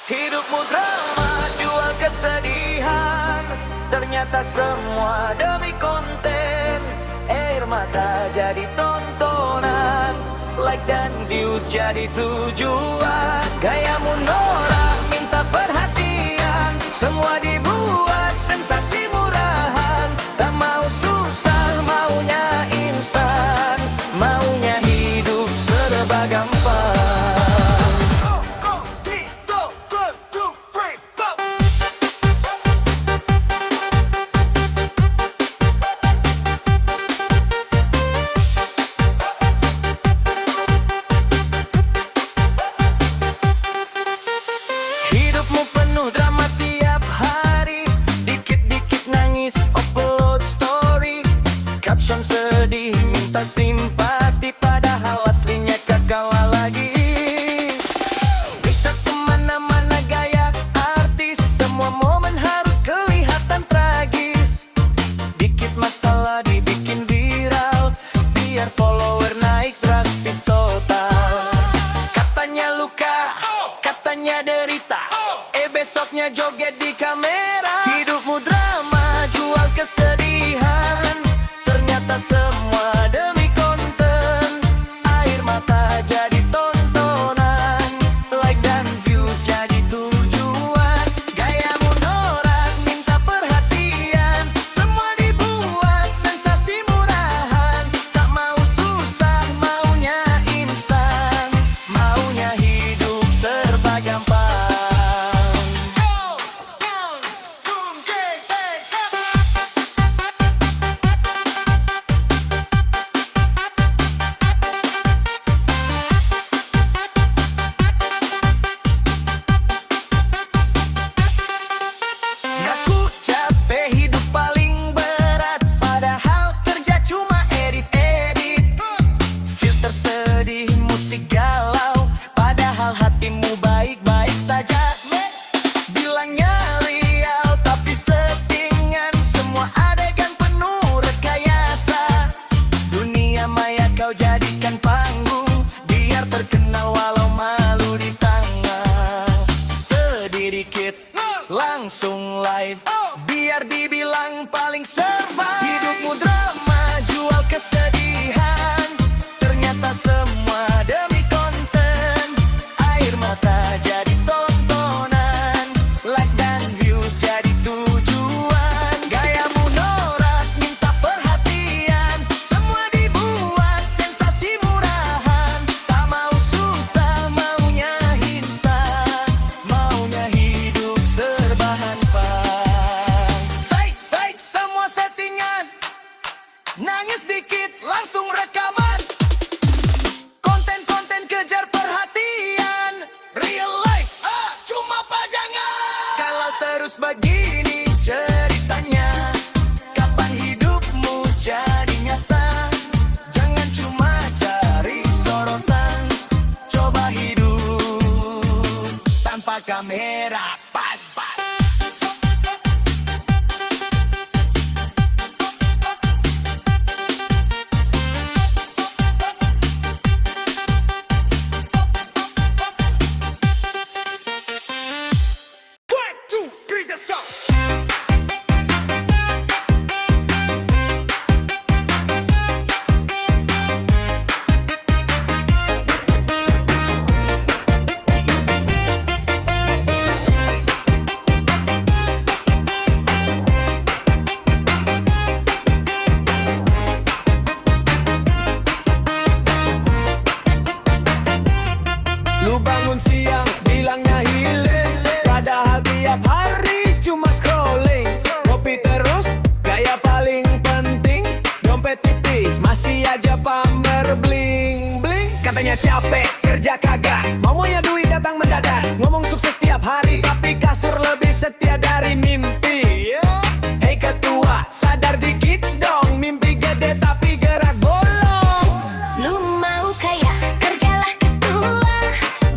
Hidupmu drama, jual kesedihan. Ternyata semua demi konten. Air mata jadi tontonan, like dan views jadi tujuan. Gayamu norak, minta perhatian. Semua dibuat sensasi murahan. Tak mau susah, maunya instan. Maunya hidup serba gampang. Hidupmu penuh drama tiap hari. Dikit-dikit nangis, upload story. Caption sedih, minta simpati. Padahal aslinya tak kalah lagi. TikTok kemana-mana gaya artis. Semua momen harus kelihatan tragis. Dikit masalah dibikin viral, biar follower naik drastis total. Katanya luka, katanya derita, besoknya joget di kamera. Hidupmu drama, jual kesedihan. Ternyata semua demi konten. Air mata jadi tontonan, like dan views jadi tujuan. Gayamu norak, minta perhatian. Semua dibuat sensasi murahan. Tak mau susah, maunya instan. Maunya hidup serba gampang. Ngaku capek, hidup paling berat. Padahal kerja cuma edit-edit. Filter sedih, musik galau. Padahal hatimu baik-baik saja. Bilangnya real tapi settingan. Semua adegan penuh rekayasa. Dunia maya kau jadikan panggung, biar terkenal walau malu di tangan. Sedih dikit langsung live, biar dibilang paling survive. Hidupmu drama, jual kesedihan. Ternyata semua demi konten. Air mata jadi tontonan, like dan views jadi tujuan. Gayamu norak, minta perhatian. Semua dibuat sensasi murahan. Tak mau susah, maunya instan. Maunya hidup serba hampan. Fake, fake, semua settingan. Nangis dikit, langsung rekaman. Konten-konten kejar perhatian. Real life, cuma pajangan. Kalau terus begini ceritanya, kapan hidupmu jadi nyata? Jangan cuma cari sorotan. Coba hidup tanpa kamera. Pat, pat. One, two, three, let's go. Lu bangun siang, bilangnya healing. Padahal tiap hari cuma scrolling. Kopi terus, gaya paling penting. Dompet tipis, masih aja pamer bling bling. Katanya capek, kerja kagak. Maunya duit datang mendadak. Ngomong sukses tiap hari, tapi kasur lebih setia dari mimpi. Hey ketua, sadar dikit dong. Mimpi gede tapi gerak bolong. Lu mau kaya, kerjalah ketua.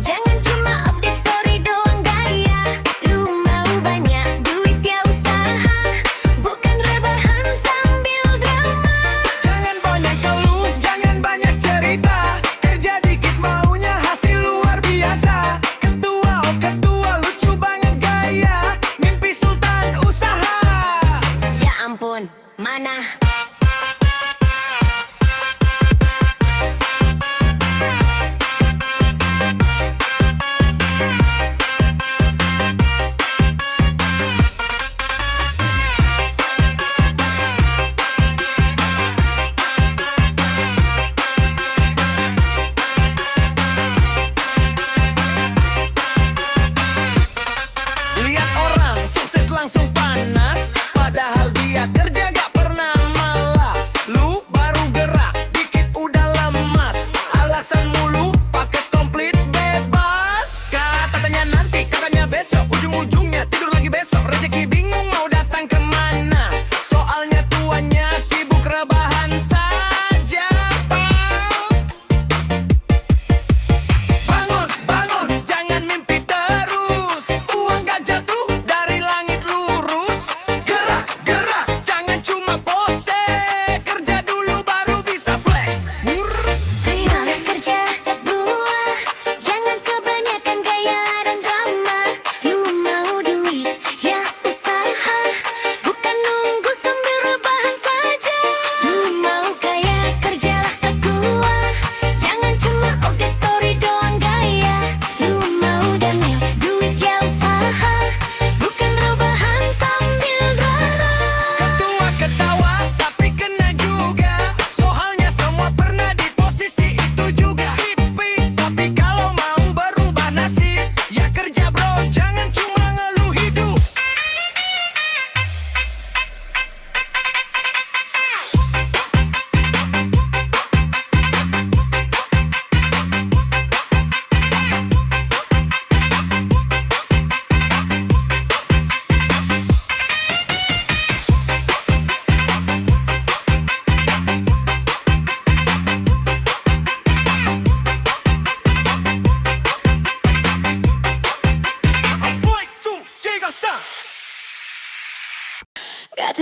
Jangan cuma update story doang gaya. Lu mau banyak duit ya usaha, bukan rebahan sambil drama. Jangan banyak keluh, jangan banyak cerita. Kerja dikit maunya hasil luar biasa. Ketua, oh ketua, lucu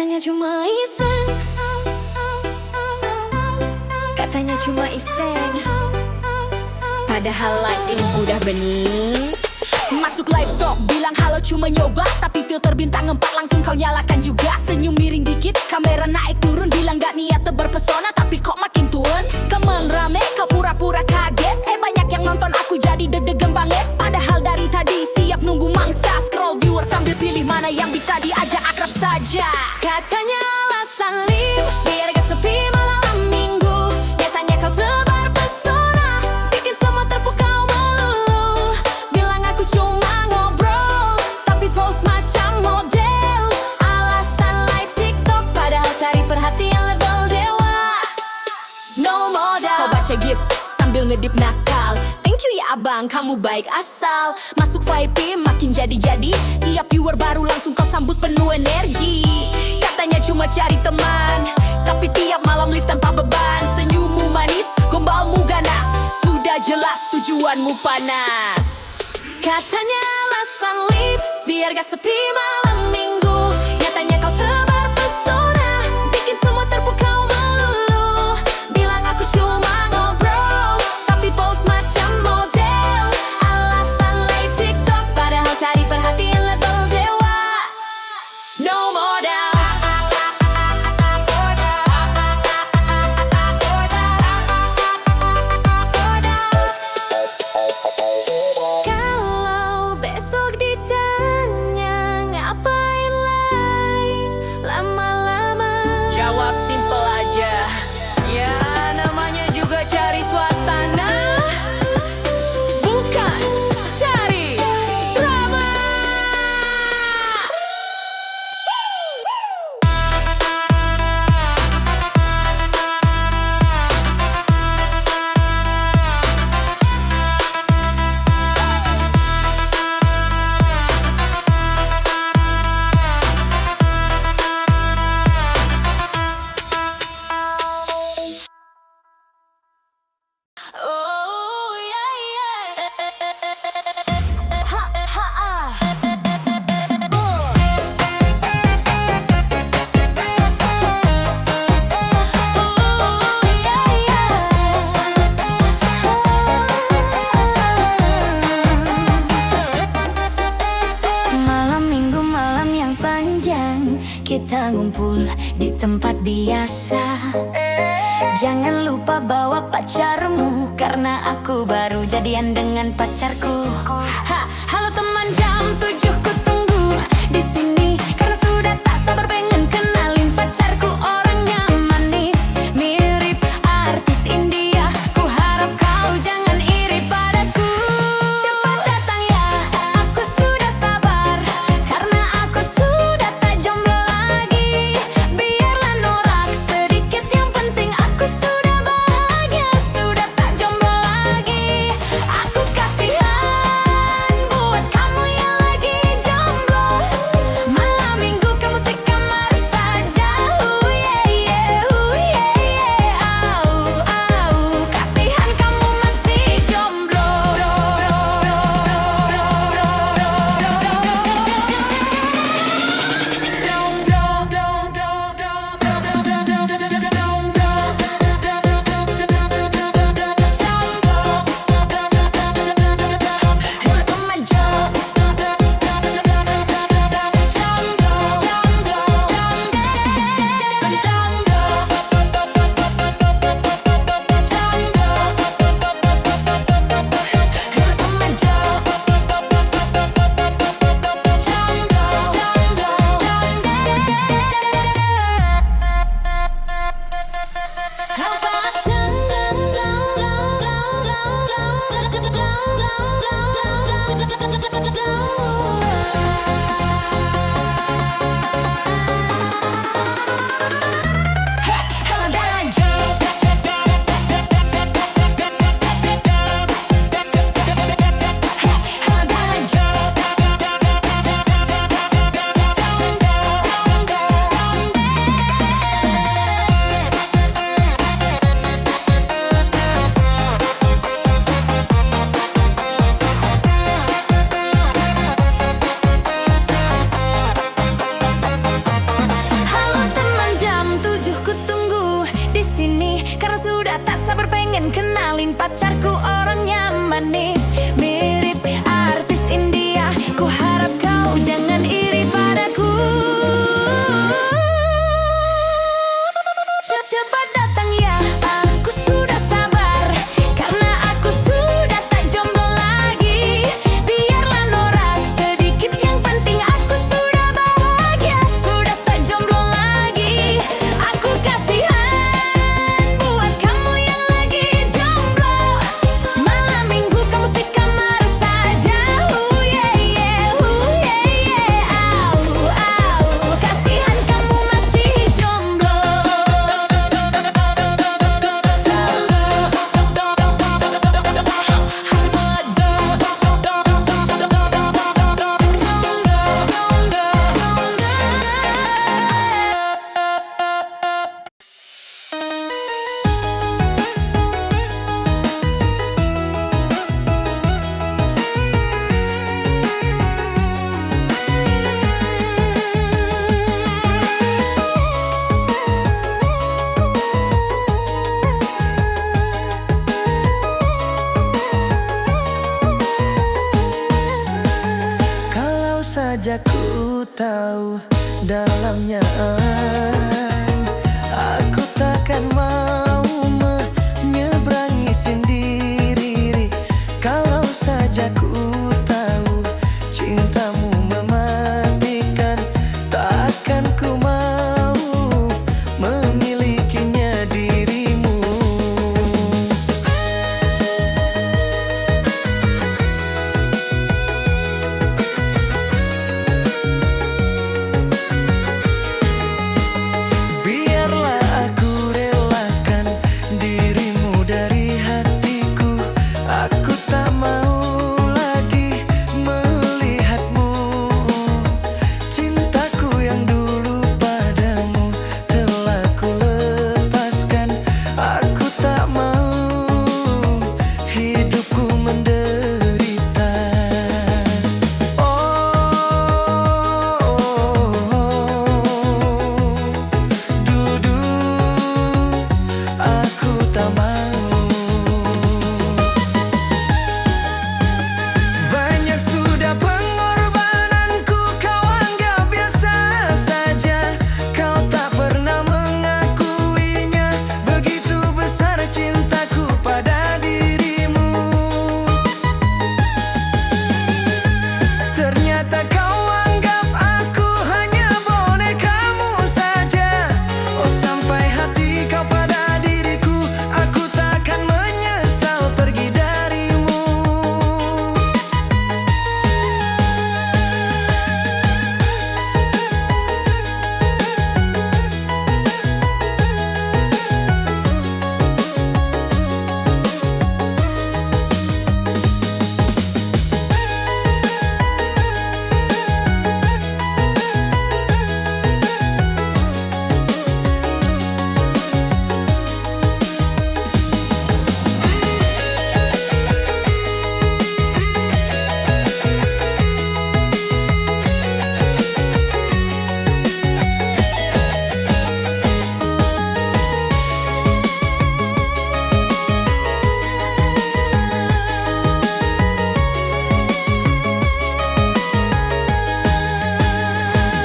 Katanya cuma iseng, katanya cuma iseng, padahal lighting udah bening. Masuk live sok, bilang halo cuma nyoba, tapi filter bintang 4 langsung kau nyalakan juga. Senyum miring dikit, kamera naik turun, bilang gak niat tebar pesona, tapi kok makin turun. Kemen rame, kau pura-pura kaget, banyak yang nonton aku jadi deg-degan banget. Padahal dari tadi siap nunggu mangsa, scroll viewer sambil pilih mana yang bisa diajak akrab saja. Katanya alasan live, biar gak sepi malam minggu. Nyatanya kau tebar pesona, bikin semua terpukau melulu. Bilang aku cuma ngobrol, tapi post macam model. Alasan live TikTok, padahal cari perhatian level dewa. No modal. Kau baca gift sambil ngedip nakal. Thank you ya abang, kamu baik asal. Masuk VIP makin jadi-jadi, tiap viewer baru langsung kau sambut penuh energi. Katanya cuma cari teman, tapi tiap malam live tanpa beban. Senyummu manis, gombalmu ganas, sudah jelas tujuanmu panas. Katanya alasan live, biar gak sepi malam minggu. Nyatanya kau tebar pesona, bikin semua terpukau melulu. Bilang aku cuma ngobrol, tapi post macam model. Alasan live TikTok, padahal cari perhatian level dewa. No modal. Kalau besok ditanya ngapain live lama-lama, jawab simple aja, ya namanya juga cari suasana, bukan cari drama. Oh yeah yeah. Ha ha ah. Oh yeah yeah. Malam minggu, malam yang panjang, kita ngumpul di tempat biasa. Jangan lupa bawa pacarmu, karena aku baru jadian dengan pacarku. Halo teman, jam 7 ku tunggu di sini, karena sudah tak sabar pengen kenalin pacarku. Orangnya manis, mirip artis India. Ku harap kau jangan iri padaku. Cepat datang ya, aku sudah sabar, karena aku sudah tak jomblo lagi. Biarlah norak sedikit, yang penting aku sudah bahagia, sudah tak jomblo lagi. Aku kasihan Kalau saja ku tahu dalamnya, aku takkan mau menyeberangi sendiri. Kalau saja ku tahu cintamu mematikan, takkan ku mau memilikinya dirimu. Biarlah aku relakan dirimu dari hatiku. Aku tak mau lagi melihatmu. Cintaku yang dulu padamu telah ku lepaskan. Aku tak mau hidupku menderita. Dudu, aku tak mau. Banyak sudah pengorbananku, kau anggap biasa saja. Kau tak pernah mengakuinya, begitu besar cintaku pada dirimu. Ternyata kau anggap aku hanya bonekamu saja. Oh, sampai hati kau pada diriku, aku takkan menyesal pergi darimu.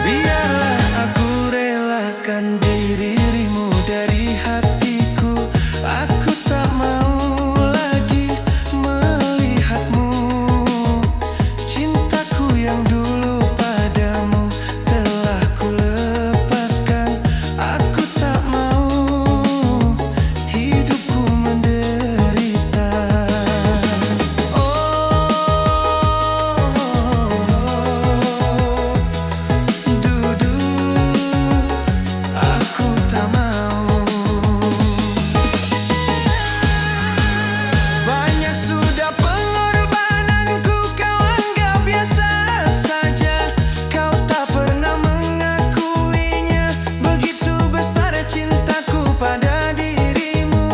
Biarlah aku relakan dirimu dari hatiku. Aku tak mau lagi melihatmu. Cintaku yang dulu padamu telah ku lepaskan. Aku tak mau hidupku menderita. Dudu, aku tak mau. Banyak sudah pengorbananku, kau anggap biasa saja. Kau tak pernah mengakuinya, begitu besar cintaku pada dirimu.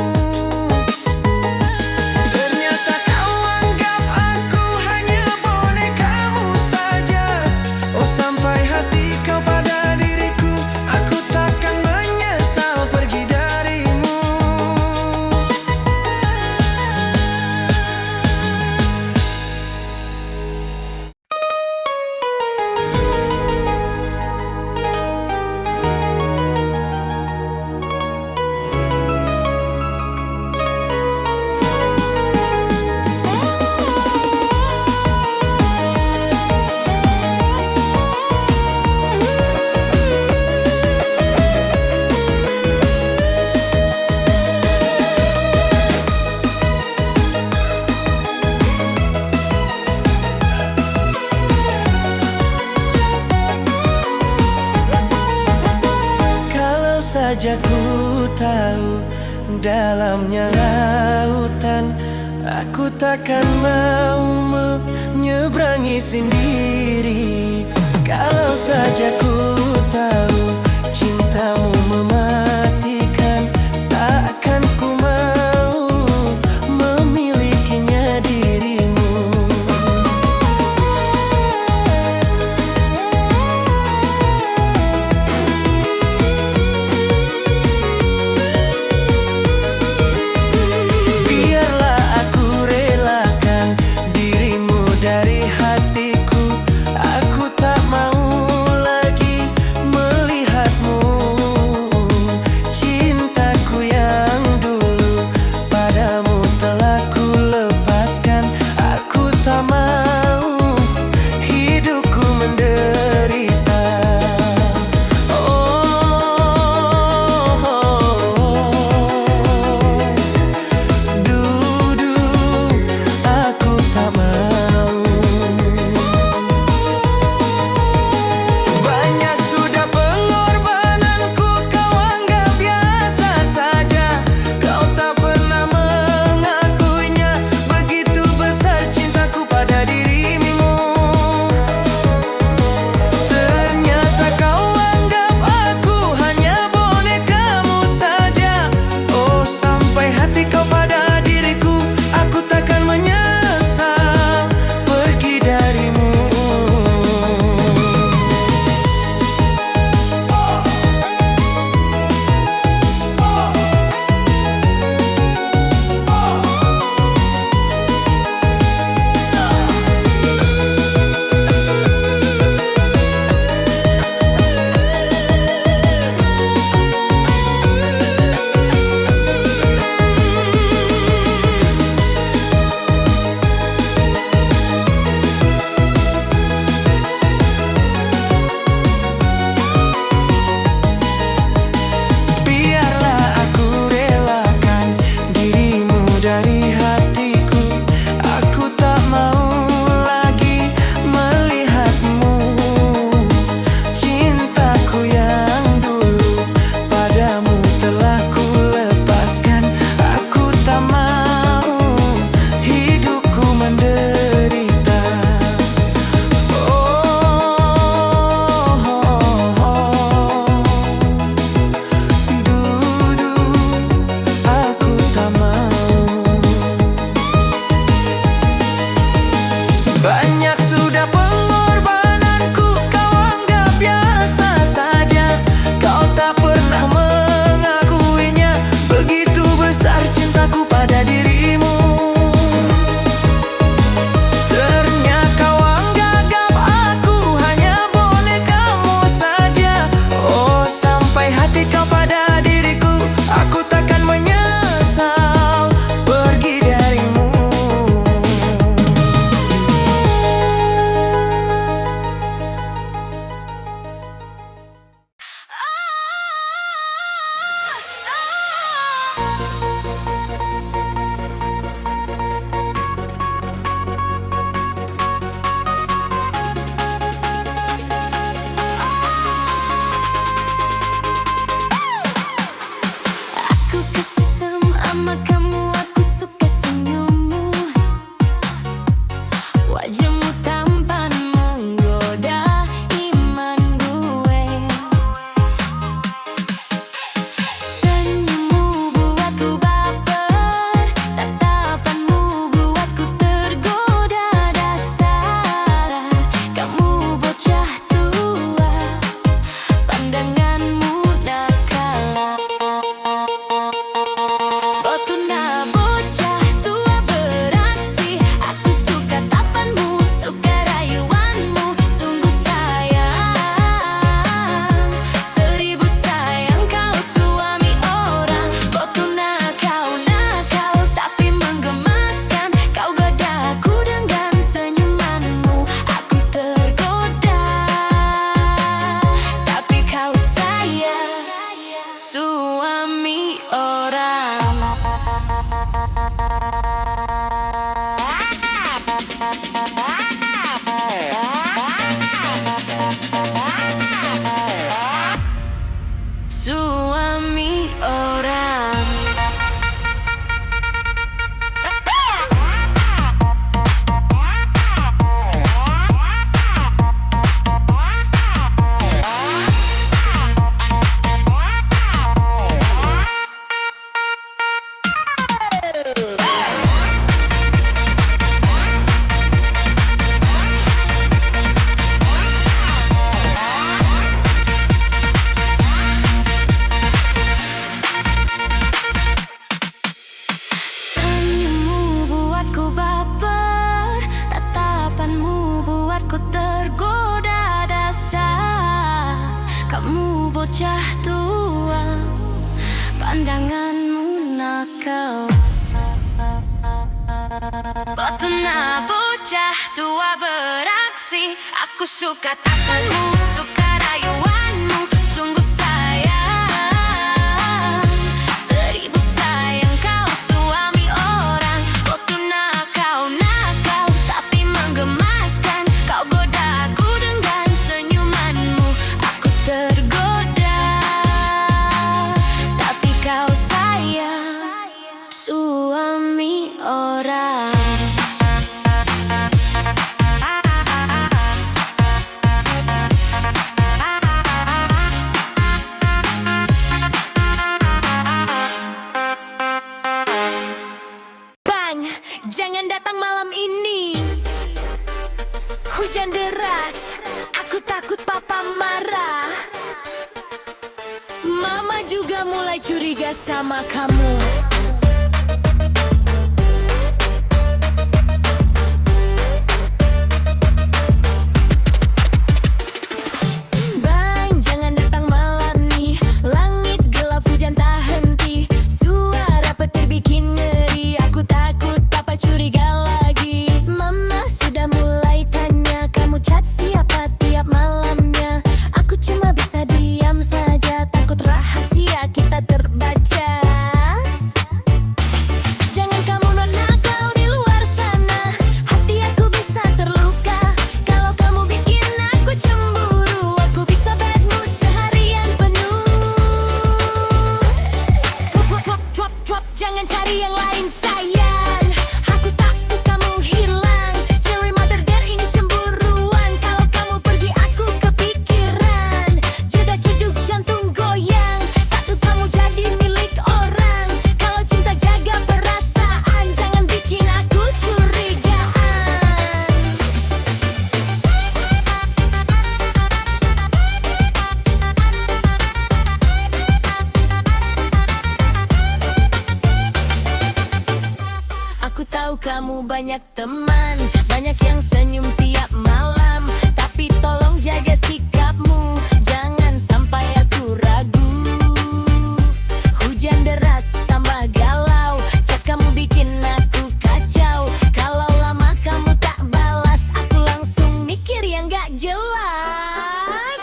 Ternyata kau anggap aku hanya bonekamu saja. Oh, sampai hati kau pada diriku, aku takkan menyesal pergi darimu. Kalau saja ku tahu dalamnya lautan, aku takkan mau menyeberangi sendiri. Kalau saja ku tahu cintamu mematikan, takkan ku mau memilikinya dirimu. Biarlah aku relakan dirimu dari hatiku. Aku bocah tua, pandanganmu nakal. Botona bocah tua beraksi, aku suka tatapanmu, suka rayuanmu, sungguh sayang. Seribu sayang kau suami orang. Botona kau nakal tapi menggemaskan, kau goda aku dengan senyumanmu. Aku tergoda tapi kau sayang, suami orang. Bang, jangan datang malam ini. Hujan deras, aku takut papa marah. Mama juga mulai curiga sama kamu. Bang, jangan datang malam nih. Langit gelap, hujan tak henti. Suara petir bikin ngeri. Aku takut papa curiga lagi. Mama sudah mulai tanya, kamu chat siapa tiap malamnya? Aku cuma bisa diam saja, takut rahasia kita terbaca. Jangan kamu nakal di luar sana, hati aku bisa terluka. Kalau kamu bikin aku cemburu, aku bisa bad mood seharian penuh. Drop, jangan cari yang lain sayang. Aku takut kamu hilang. Cewek mother dare ini cemburuan. Kalau kamu pergi aku kepikiran. Jeda jeduk jantung goyang, takut kamu jadi milik orang. Kalau cinta jaga perasaan, jangan bikin aku curigaan. Aku tahu kamu banyak teman, banyak yang senyum tiap malam. Tapi tolong jaga sikapmu, jangan sampai aku ragu. Hujan deras tambah galau, chat kamu bikin aku kacau. Kalau lama kamu tak balas, aku langsung mikir yang gak jelas.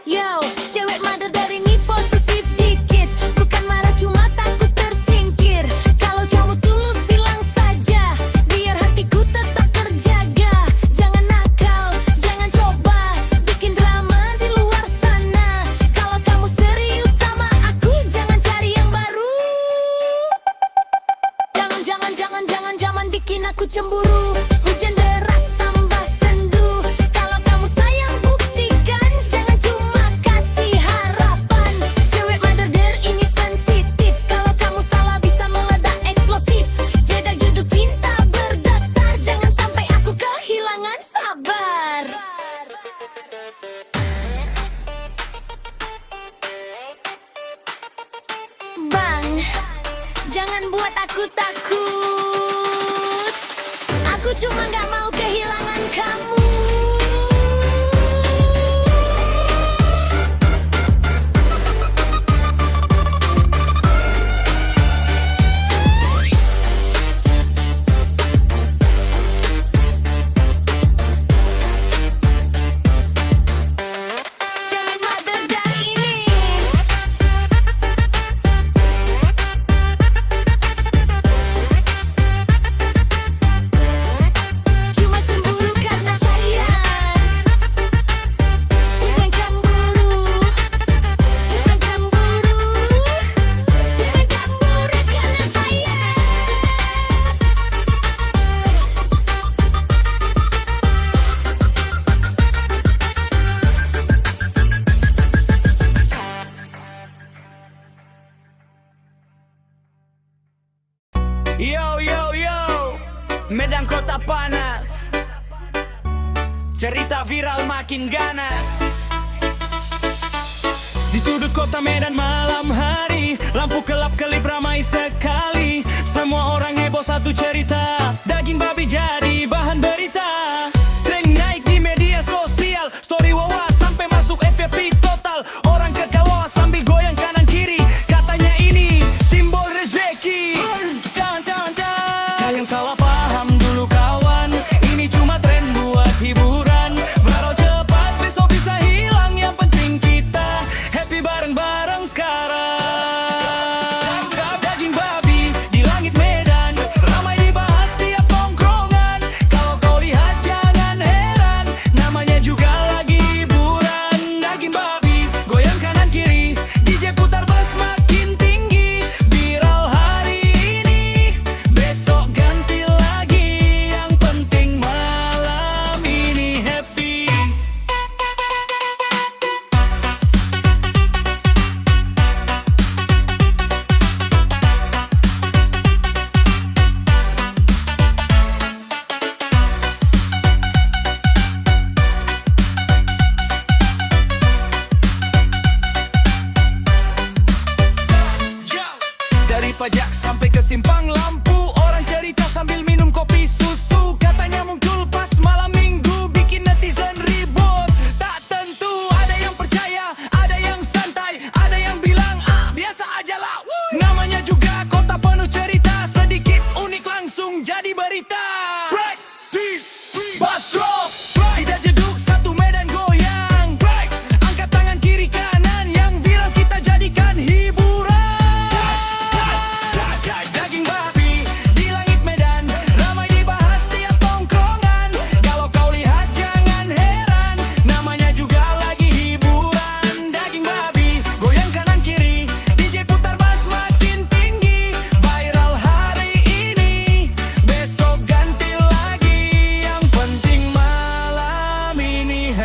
Yo, cewek mother dari ini posesif dikit, bukan marah cuma takut tersingkir. Kalau kamu tulus bilang saja, biar hatiku tetap terjaga. Jangan nakal, jangan coba bikin drama di luar sana. Kalau kamu serius sama aku, jangan cari yang baru. Jangan bikin aku cemburu. Hujan deras tambah sendu. Kalau kamu sayang buktikan, jangan cuma kasih harapan. Cewek mother dare ini sensitif. Kalau kamu salah bisa meledak eksplosif. Jeda jeduk cinta berdetar, jangan sampai aku kehilangan sabar. Bang, jangan buat aku takut. Aku cuma gak mau kehilangan kamu. Cewek mother dare ini cuma cemburu karena sayang. Cewek cemburu, cewek cemburu, cewek cemburu karena sayang. Yo, Medan kota panas, cerita viral makin ganas. Di sudut kota Medan malam hari, lampu kelap kelip ramai sekali. Semua orang heboh satu cerita, daging babi jadi bahan berita. Trending naik di media sosial, story wawa sampai masuk FYP total. Orang ke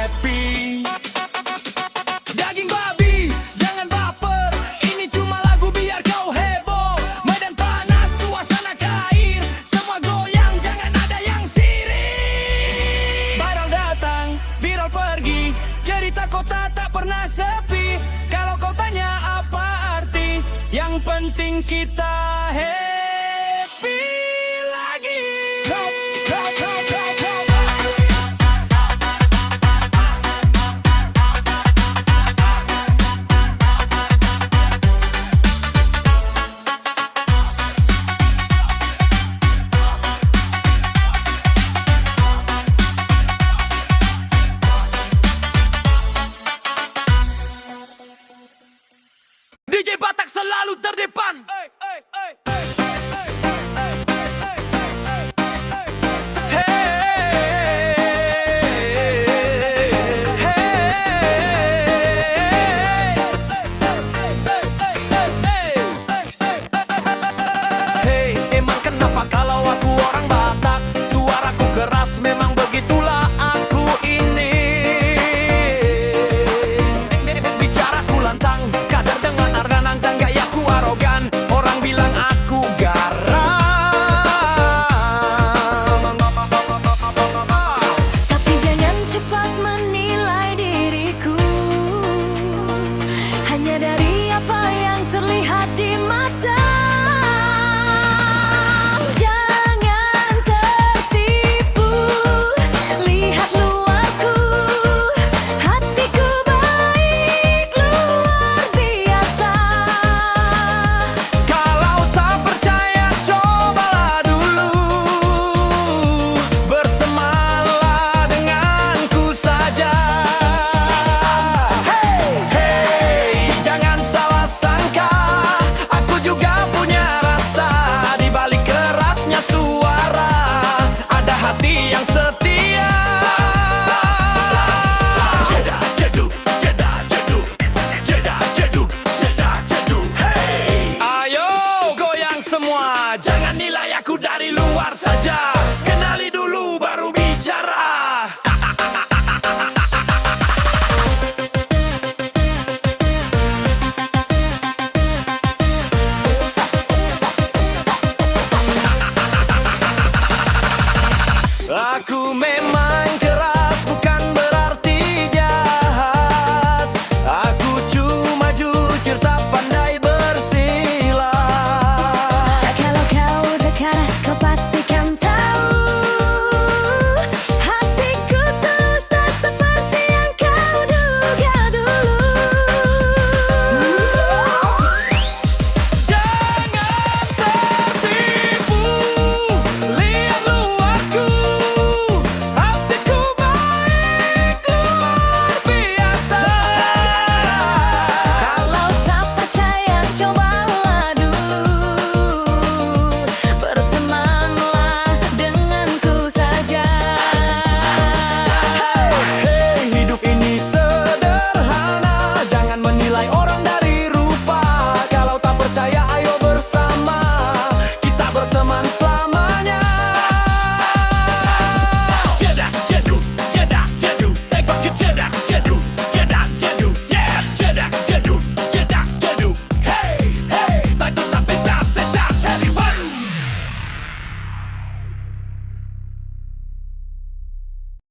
happy. Daging babi, jangan baper. Ini cuma lagu biar kau heboh. Medan panas, suasana cair. Semua goyang, jangan ada yang sirik. Viral datang, viral pergi. Cerita kota tak pernah sepi. Kalau kau tanya apa arti, yang penting kita happy.